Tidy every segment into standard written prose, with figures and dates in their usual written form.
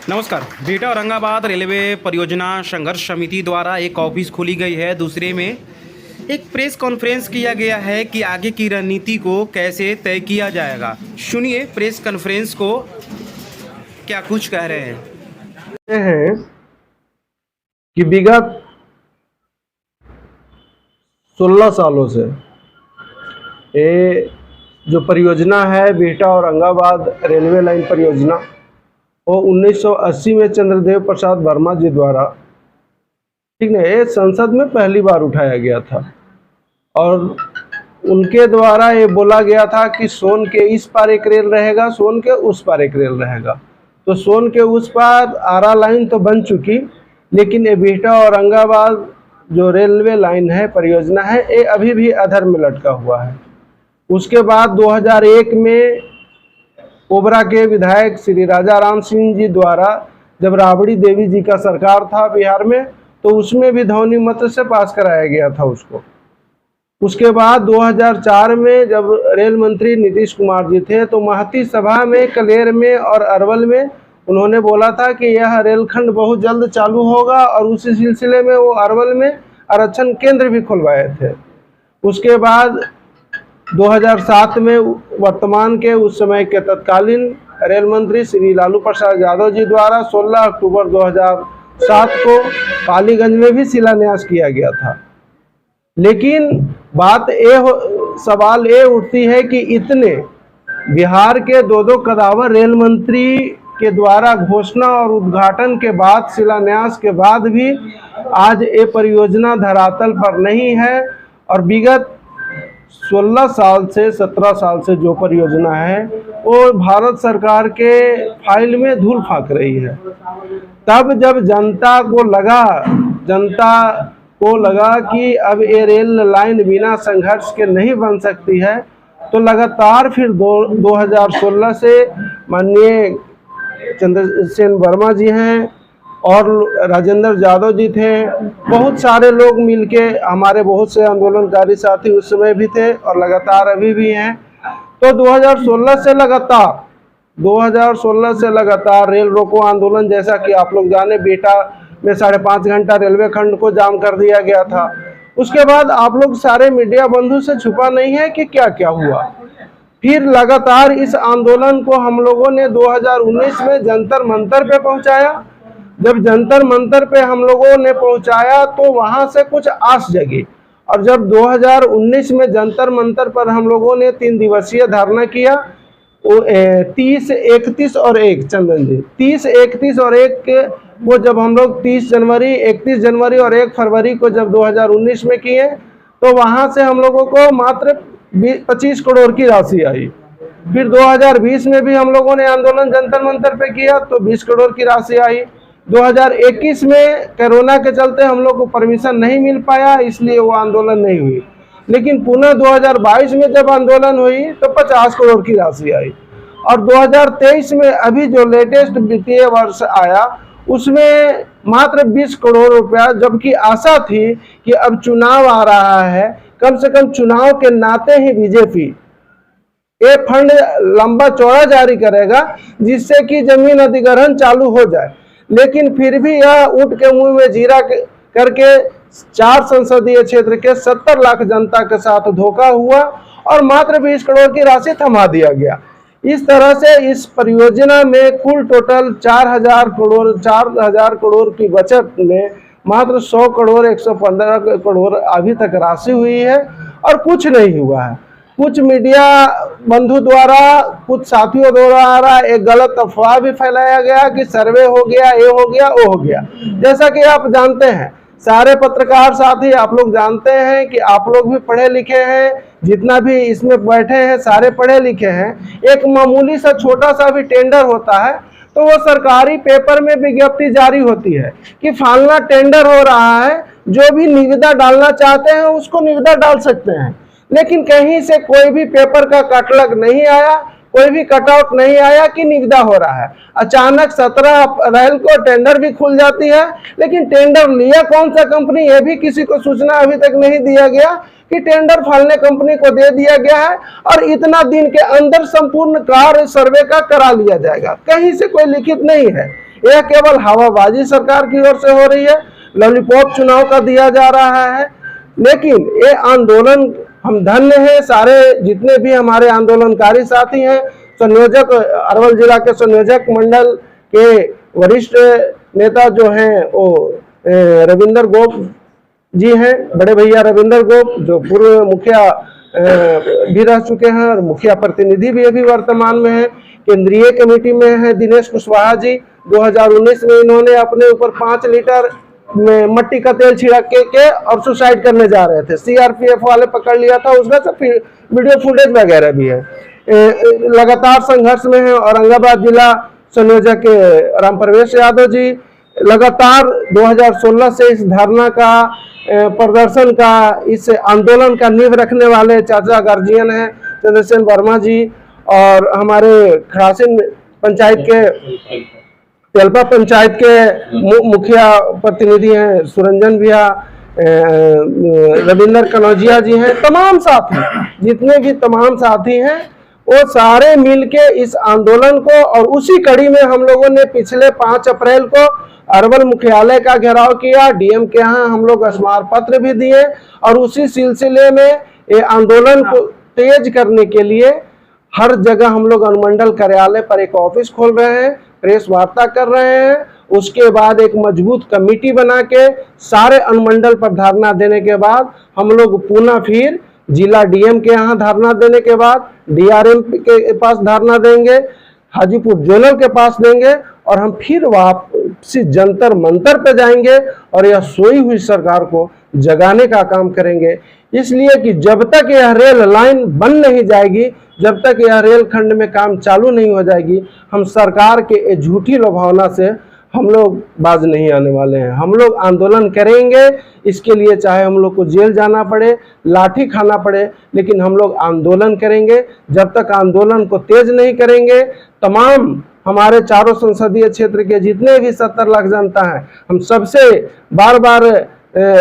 नमस्कार। बिहटा औरंगाबाद रेलवे परियोजना संघर्ष समिति द्वारा एक ऑफिस खोली गई है। दूसरे में एक प्रेस कॉन्फ्रेंस किया गया है कि आगे की रणनीति को कैसे तय किया जाएगा। सुनिए प्रेस कॉन्फ्रेंस को क्या कुछ कह रहे हैं। कि विगत 16 सालों से ये जो परियोजना है बिहटा औरंगाबाद रेलवे लाइन परियोजना, वो 1980 में चंद्रदेव प्रसाद वर्मा जी द्वारा ये संसद में पहली बार उठाया गया था और उनके द्वारा ये बोला गया था कि सोन के इस पार एक रेल रहेगा, सोन के उस पार एक रेल रहेगा। तो सोन के उस पार आरा लाइन तो बन चुकी, लेकिन ये बिहटा औरंगाबाद जो रेलवे लाइन है परियोजना है, ये अभी भी अधर में लटका हुआ है। उसके बाद 2001 में ओबरा के विधायक श्री राजा राम सिंह जी द्वारा जब राबड़ी देवी जी का सरकार था बिहार में, तो उसमें भी ध्वनि मत से पास कराया गया था उसको। उसके बाद 2004 में जब रेल मंत्री नीतीश कुमार जी थे, तो महती सभा में कलेर में और अरवल में उन्होंने बोला था कि यह रेलखंड बहुत जल्द चालू होगा, और उसी सिलसिले में वो अरवल में आरक्षण केंद्र भी खुलवाए थे। उसके बाद 2007 में वर्तमान के उस समय के तत्कालीन रेल मंत्री श्री लालू प्रसाद यादव जी द्वारा 16 अक्टूबर 2007 को पालीगंज में भी शिलान्यास किया गया था। लेकिन सवाल ये उठती है कि इतने बिहार के दो कदावर रेल मंत्री के द्वारा घोषणा और उद्घाटन के बाद, शिलान्यास के बाद भी आज ये परियोजना धरातल पर नहीं है, और विगत 16 साल से 17 साल से जो परियोजना है वो भारत सरकार के फाइल में धूल फाक रही है। तब जब जनता को लगा कि अब ये रेल लाइन बिना संघर्ष के नहीं बन सकती है, तो लगातार फिर 2016 से माननीय चंद्रसेन वर्मा जी हैं और राजेंद्र यादव जी थे, बहुत सारे लोग मिलके, हमारे बहुत से आंदोलनकारी साथी उस समय भी थे और लगातार अभी भी हैं। तो 2016 से लगातार रेल रोको आंदोलन, जैसा कि आप लोग जाने, बिहटा में 5.5 घंटा रेलवे खंड को जाम कर दिया गया था। उसके बाद आप लोग सारे मीडिया बंधु से छुपा नहीं है कि क्या क्या हुआ। फिर लगातार इस आंदोलन को हम लोगों ने 2019 में जंतर मंतर पे पहुंचाया। जब जंतर मंतर पे हम लोगों ने पहुंचाया तो वहां से कुछ आस जगी, और जब 2019 में जंतर मंतर पर हम लोगों ने 3 दिवसीय धरना किया, 30, 31 और 1 चंदन जी 30, 31 और 1 वो जब हम लोग 30 जनवरी, 31 जनवरी और 1 फरवरी को जब 2019 में किए, तो वहां से हम लोगों को मात्र 25 करोड़ की राशि आई। फिर 2020 में भी हम लोगों ने आंदोलन जंतर मंतर पे किया तो 20 करोड़ की राशि आई। 2021 में कोरोना के चलते हम लोग को परमिशन नहीं मिल पाया, इसलिए वो आंदोलन नहीं हुई। लेकिन पुनः 2022 में जब आंदोलन हुई तो 50 करोड़ की राशि आई, और 2023 में अभी जो लेटेस्ट वित्तीय वर्ष आया उसमें मात्र 20 करोड़ रुपया, जबकि आशा थी कि अब चुनाव आ रहा है, कम से कम चुनाव के नाते ही बीजेपी ये फंड लंबा चौड़ा जारी करेगा जिससे कि जमीन अधिग्रहण चालू हो जाए। लेकिन फिर भी यह ऊंट के मुंह में जीरा करके 4 संसदीय क्षेत्र के 70 लाख जनता के साथ धोखा हुआ और मात्र 20 करोड़ की राशि थमा दिया गया। इस तरह से इस परियोजना में कुल टोटल 4,000 करोड़ की बचत में मात्र 100 करोड़ 115 करोड़ अभी तक राशि हुई है और कुछ नहीं हुआ है। कुछ मीडिया बंधु द्वारा, कुछ साथियों द्वारा एक गलत अफवाह भी फैलाया गया कि सर्वे हो गया, ये हो गया, वो हो गया। जैसा कि आप जानते हैं, सारे पत्रकार साथी आप लोग जानते हैं कि आप लोग भी पढ़े लिखे हैं, जितना भी इसमें बैठे हैं सारे पढ़े लिखे हैं। एक मामूली सा छोटा सा भी टेंडर होता है तो वो सरकारी पेपर में विज्ञप्ति जारी होती है कि फलाना टेंडर हो रहा है, जो भी निविदा डालना चाहते हैं उसको निविदा डाल सकते हैं। लेकिन कहीं से कोई भी पेपर का कटलग नहीं आया, कोई भी कटआउट नहीं आया कि निविदा हो रहा है। अचानक 17 अप्रैल को टेंडर भी खुल जाती है, लेकिन टेंडर लिया कौन सा कंपनी, ये भी किसी को सूचना अभी तक नहीं दिया गया कि टेंडर फलने कंपनी को दे दिया गया है और इतना दिन के अंदर संपूर्ण कार्य सर्वे का करा लिया जाएगा। कहीं से कोई लिखित नहीं है। यह केवल हवाबाजी सरकार की ओर से हो रही है, लॉलीपॉप चुनाव का दिया जा रहा है। लेकिन ये आंदोलन, हम धन्य हैं, सारे जितने भी हमारे आंदोलनकारी साथी हैं, संयोजक, अरवल जिला के संयोजक मंडल के वरिष्ठ नेता जो हैं वो रविंदर गोप जी हैं, बड़े भैया रविंदर गोप, जो पूर्व मुखिया भी रह चुके हैं और मुखिया प्रतिनिधि भी अभी वर्तमान में है। केंद्रीय कमेटी में है दिनेश कुशवाहा जी। 2019 में इन्होंने अपने ऊपर 5 लीटर में मट्टी का तेल छिड़क के और सुसाइड करने जा रहे थे, सीआरपीएफ वाले पकड़ लिया था, उसका सब वीडियो फुटेज वगैरह भी है। लगातार संघर्ष में है औरंगाबाद जिला संयोजक राम प्रवेश यादव जी। लगातार 2016 से इस धरना का, प्रदर्शन का, इस आंदोलन का नींव रखने वाले चाचा गार्जियन हैं चंद्रसेन वर्मा जी, और हमारे खड़ासिन पंचायत के, तेलपा पंचायत के मुखिया प्रतिनिधि हैं सुरंजन भैया, रविंदर कनौजिया जी हैं। तमाम साथी, जितने भी तमाम साथी हैं, वो सारे मिलके इस आंदोलन को, और उसी कड़ी में हम लोगों ने पिछले 5 अप्रैल को अरवल मुख्यालय का घेराव किया, डीएम के यहाँ हम लोग स्मारक पत्र भी दिए, और उसी सिलसिले में ये आंदोलन को तेज करने के लिए हर जगह हम लोग अनुमंडल कार्यालय पर एक ऑफिस खोल रहे हैं, प्रेस वार्ता कर रहे हैं। उसके बाद एक मजबूत कमेटी बना के सारे अनुमंडल पर धरना देने के बाद हम लोग पुनः फिर जिला डीएम के यहाँ धरना देने के बाद डीआरएम के पास धरना देंगे, हाजीपुर जोनल के पास देंगे, और हम फिर वापसी जंतर मंतर पे जाएंगे और यह सोई हुई सरकार को जगाने का काम करेंगे। इसलिए कि जब तक यह रेल लाइन बन नहीं जाएगी, जब तक यह रेल खंड में काम चालू नहीं हो जाएगी, हम सरकार के झूठी लोभावना से हम लोग बाज नहीं आने वाले हैं। हम लोग आंदोलन करेंगे, इसके लिए चाहे हम लोग को जेल जाना पड़े, लाठी खाना पड़े, लेकिन हम लोग आंदोलन करेंगे। जब तक आंदोलन को तेज नहीं करेंगे, तमाम हमारे चारों संसदीय क्षेत्र के जितने भी 70 लाख जनता हैं, हम सबसे बार बार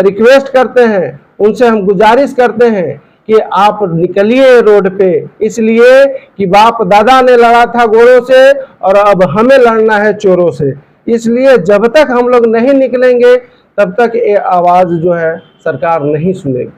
रिक्वेस्ट करते हैं, उनसे हम गुजारिश करते हैं कि आप निकलिए रोड पे, इसलिए कि बाप दादा ने लड़ा था घोड़ों से और अब हमें लड़ना है चोरों से। इसलिए जब तक हम लोग नहीं निकलेंगे, तब तक ये आवाज़ जो है सरकार नहीं सुनेगी।